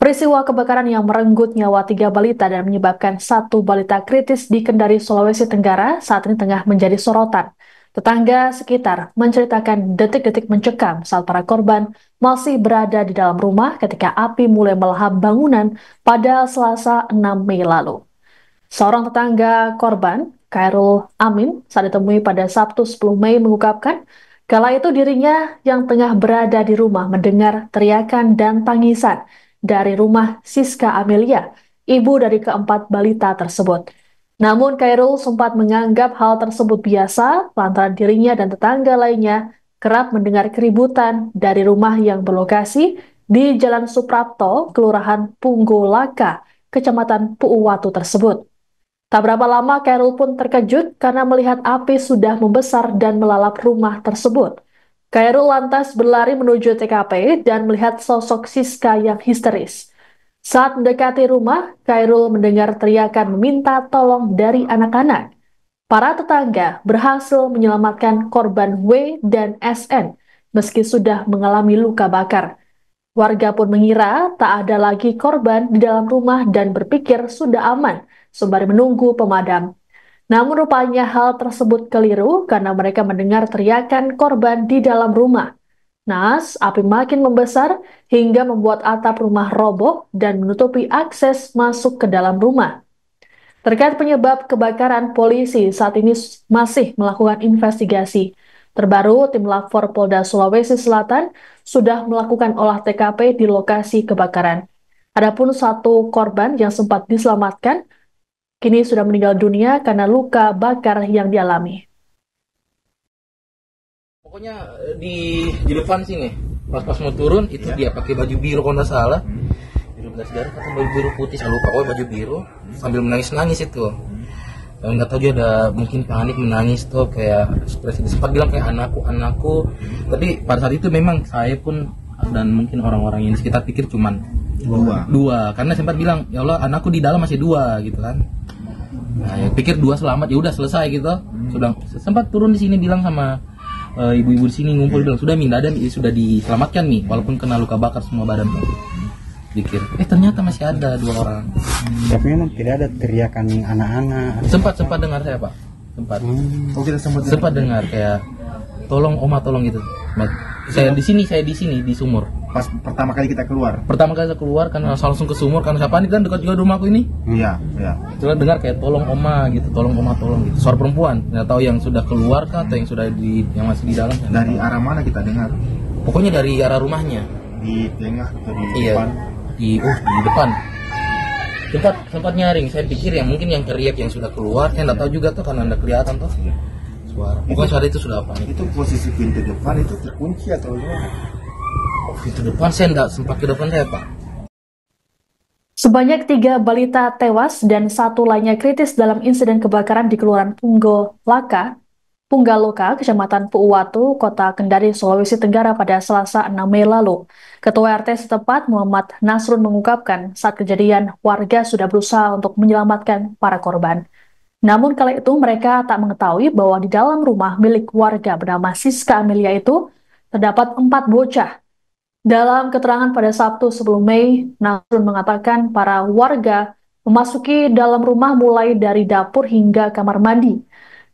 Peristiwa kebakaran yang merenggut nyawa 3 balita dan menyebabkan 1 balita kritis di Kendari, Sulawesi Tenggara saat ini tengah menjadi sorotan. Tetangga sekitar menceritakan detik-detik mencekam saat para korban masih berada di dalam rumah ketika api mulai melahap bangunan pada Selasa 6 Mei lalu. Seorang tetangga korban, Khairul Amin, saat ditemui pada Sabtu 10 Mei mengungkapkan, kala itu dirinya yang tengah berada di rumah mendengar teriakan dan tangisan dari rumah Siska Amelia, ibu dari keempat balita tersebut. Namun Khairul sempat menganggap hal tersebut biasa lantaran dirinya dan tetangga lainnya kerap mendengar keributan dari rumah yang berlokasi di Jalan Suprapto, Kelurahan Punggolaka, Kecamatan Puuwatu tersebut. Tak berapa lama, Khairul pun terkejut karena melihat api sudah membesar dan melalap rumah tersebut. Khairul lantas berlari menuju TKP dan melihat sosok Siska yang histeris. Saat mendekati rumah, Khairul mendengar teriakan meminta tolong dari anak-anak. Para tetangga berhasil menyelamatkan korban W dan SN meski sudah mengalami luka bakar. Warga pun mengira tak ada lagi korban di dalam rumah dan berpikir sudah aman sembari menunggu pemadam. Namun rupanya hal tersebut keliru karena mereka mendengar teriakan korban di dalam rumah. Naas, api makin membesar hingga membuat atap rumah roboh dan menutupi akses masuk ke dalam rumah. Terkait penyebab kebakaran, polisi saat ini masih melakukan investigasi. Terbaru, tim Lakfor Polda Sulawesi Selatan sudah melakukan olah TKP di lokasi kebakaran. Adapun 1 korban yang sempat diselamatkan, kini sudah meninggal dunia karena luka bakar yang dialami. Pokoknya di depan sini, pas mau turun itu dia pakai baju biru kalau nggak salah. Biru belas darah atau baju biru putih, saya lupa. Pokoknya baju biru sambil menangis itu. Dan nggak tahu dia ada mungkin panik menangis tuh, kayak ekspresi sempat bilang kayak anakku. Tapi pada saat itu memang saya pun dan mungkin orang-orang yang di sekitar pikir cuman dua karena sempat bilang ya Allah anakku di dalam masih 2 gitu kan. Nah, ya pikir 2 selamat ya udah selesai gitu. Sudah sempat turun di sini bilang sama ibu-ibu di sini ngumpul bilang sudah minta dan sudah diselamatkan nih walaupun kena luka bakar semua badan tuh. Pikir ternyata masih ada 2 orang. Tapi memang tidak ada teriakan anak-anak. Sempat dengar saya Pak. Sempat dengar kayak tolong oma tolong gitu. Saya di sini di sumur. Pas pertama kali kita keluar. Pertama kali saya keluar karena langsung ke sumur karena saya panik kan dekat juga rumahku ini. Iya. Terus dengar kayak tolong oma gitu, tolong gitu. Suara perempuan. Nggak tahu yang sudah keluar kah atau yang sudah yang masih di dalam. Dari arah mana kita dengar? Pokoknya dari arah rumahnya. Di tengah atau di depan? Di depan. Sempat nyaring. Saya pikir yang mungkin yang teriak yang sudah keluar. Saya nggak tahu juga tuh karena nggak kelihatan tuh. Suara. Pokoknya saat itu sudah apa? Itu posisi pintu depan itu terkunci atau gimana? Pintu depan saya nggak sempat ke depan saya Pak. Sebanyak 3 balita tewas dan 1 lainnya kritis dalam insiden kebakaran di Kelurahan Punggaloka, Kecamatan Puuwatu, Kota Kendari, Sulawesi Tenggara pada Selasa 6 Mei lalu. Ketua RT setempat Muhammad Nasrun mengungkapkan saat kejadian warga sudah berusaha untuk menyelamatkan para korban. Namun kala itu mereka tak mengetahui bahwa di dalam rumah milik warga bernama Siska Amelia itu terdapat 4 bocah. Dalam keterangan pada Sabtu 10 Mei, Nasrun mengatakan para warga memasuki dalam rumah mulai dari dapur hingga kamar mandi.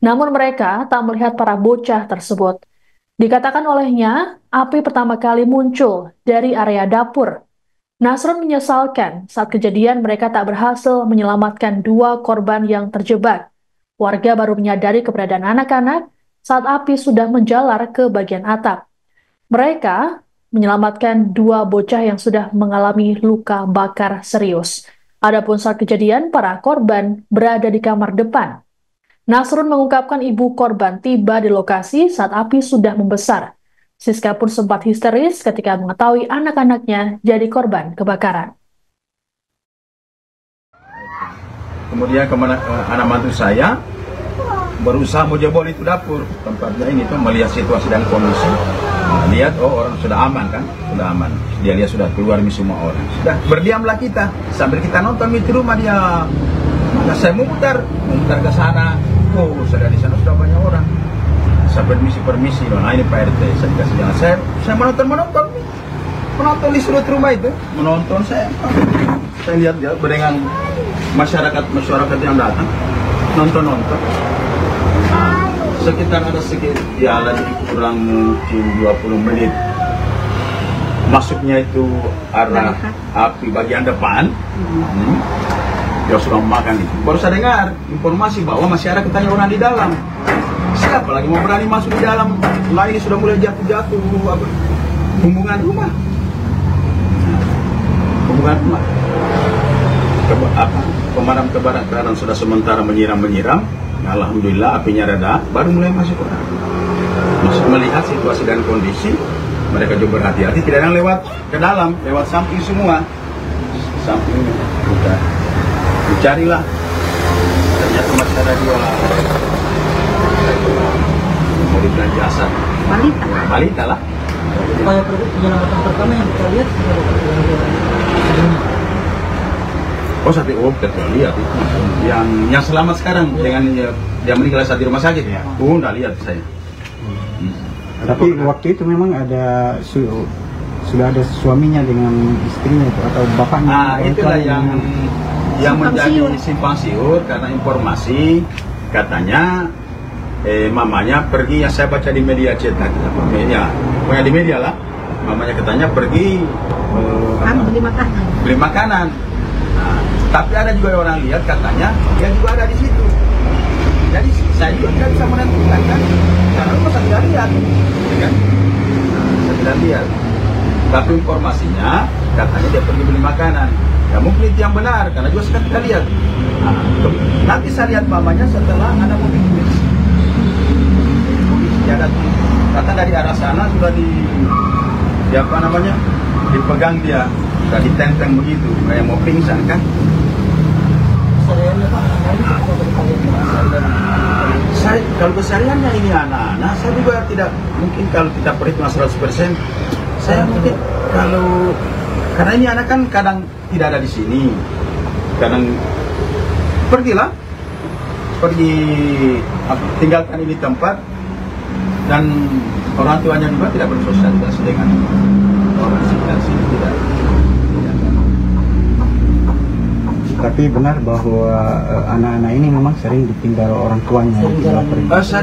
Namun mereka tak melihat para bocah tersebut. Dikatakan olehnya, api pertama kali muncul dari area dapur. Nasrun menyesalkan saat kejadian mereka tak berhasil menyelamatkan 2 korban yang terjebak. Warga baru menyadari keberadaan anak-anak saat api sudah menjalar ke bagian atap. Mereka menyelamatkan 2 bocah yang sudah mengalami luka bakar serius. Adapun saat kejadian, para korban berada di kamar depan. Nasrun mengungkapkan ibu korban tiba di lokasi saat api sudah membesar. Siska pun sempat histeris ketika mengetahui anak-anaknya jadi korban kebakaran. Kemudian anak mantu saya berusaha mau jebol itu dapur tempatnya ini tuh melihat situasi dan kondisi. Lihat orang sudah aman kan, sudah aman. Dia lihat sudah keluar semua orang. Sudah berdiamlah kita sambil kita nonton di rumah dia. Maka saya memutar ke sana. Oh, sudah di sana sudah banyak orang. Saya permisi, nah ini Pak RT, saya dikasih jalan. Saya menonton. penonton di sudut rumah itu menonton saya lihat dia dengan masyarakat yang datang nonton. Sekitar jalan kurang mungkin 20 menit. Masuknya itu arah api bagian depan. Dia sudah makan itu. Baru saya dengar informasi bahwa masih ada katanya orang di dalam. Siapa lagi mau berani masuk di dalam? Nah, ini sudah mulai jatuh hubungan rumah. Pemadam kebakaran sudah sementara menyiram. Alhamdulillah apinya reda, baru mulai masuk orang. Masuk melihat situasi dan kondisi, mereka juga berhati-hati, tidak ada yang lewat ke dalam, lewat samping semua. Samping udah dicarilah, ternyata masih ada dua mobil dan jasad. Balita lah. Upaya penyelamatan pertama yang kita lihat kita lihat itu. Yang selamat sekarang dengan dia meninggal saat di rumah sakit. Udah lihat saya. Tapi waktu itu memang ada sudah ada suaminya dengan istrinya itu atau bapaknya. Nah, itulah yang menjadi simpang siur karena informasi katanya mamanya pergi, yang saya baca di media cetak, pokoknya di media lah, mamanya katanya pergi beli makanan. Nah, tapi ada juga orang lihat katanya dia juga ada di situ. Jadi saya juga tidak bisa menentukan kan, karena saya tidak lihat, kan? Saya tidak lihat. Tapi informasinya katanya dia pergi beli makanan. Ya mungkin itu yang benar, karena juga sekarang kita lihat. Nah, nanti saya lihat mamanya setelah ada mobil ada kata dari arah sana sudah dipegang dia, sudah ditenteng begitu, kayak mau pingsan kan. Saya kalau kesehariannya ini anak-anak, saya juga tidak mungkin kalau kita perhitungan 100%. Saya mungkin karena ini anak kan kadang tidak ada di sini, kadang pergi tinggalkan ini tempat, dan orang tuanya juga tidak bersosialisasi dengan orang sekitar sini, tidak. Tapi benar bahwa anak-anak ini memang sering ditinggal orang tuanya. Saya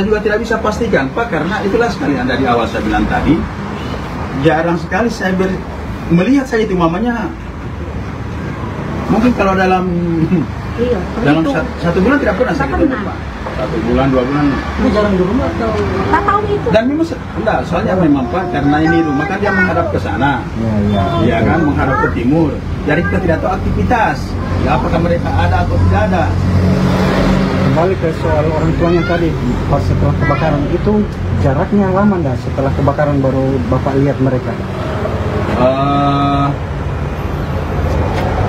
juga tidak bisa pastikan, Pak, karena itulah sekali Anda di awal saya bilang tadi, jarang sekali saya melihat saya itu mamanya. Mungkin kalau dalam satu bulan tidak pernah saya ketemu, Pak. 1 bulan, 2 bulan. jarang di rumah atau tahu itu. Dan memang enggak, soalnya memang Pak, karena ini rumah kan dia menghadap ke sana. Iya kan, menghadap ke timur. Jadi kita tidak tahu aktivitas. Ya, apakah mereka ada atau tidak ada. Kembali ke soal orang tuanya tadi, pas setelah kebakaran itu jaraknya lama enggak setelah kebakaran baru Bapak lihat mereka?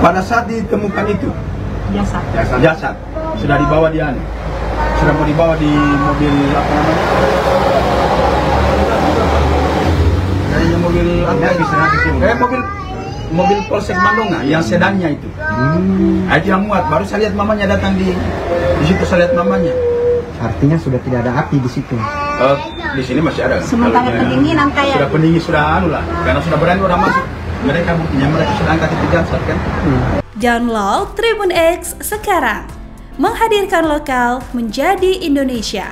Pada saat ditemukan itu jasad sudah dibawa sudah mau dibawa di mobil apa namanya? Kayaknya mobil mobil Polsek Mandonga yang sedannya itu. Itu yang muat. Baru saya lihat mamanya datang di situ, saya lihat mamanya. Artinya sudah tidak ada api di situ. Di sini masih ada. Sementara pendinginan kayak sudah pendingin, sudah karena sudah berani orang masuk. Mereka buktinya mereka sudah angkat itu jasad kan. Download Tribun X sekarang, menghadirkan lokal menjadi Indonesia.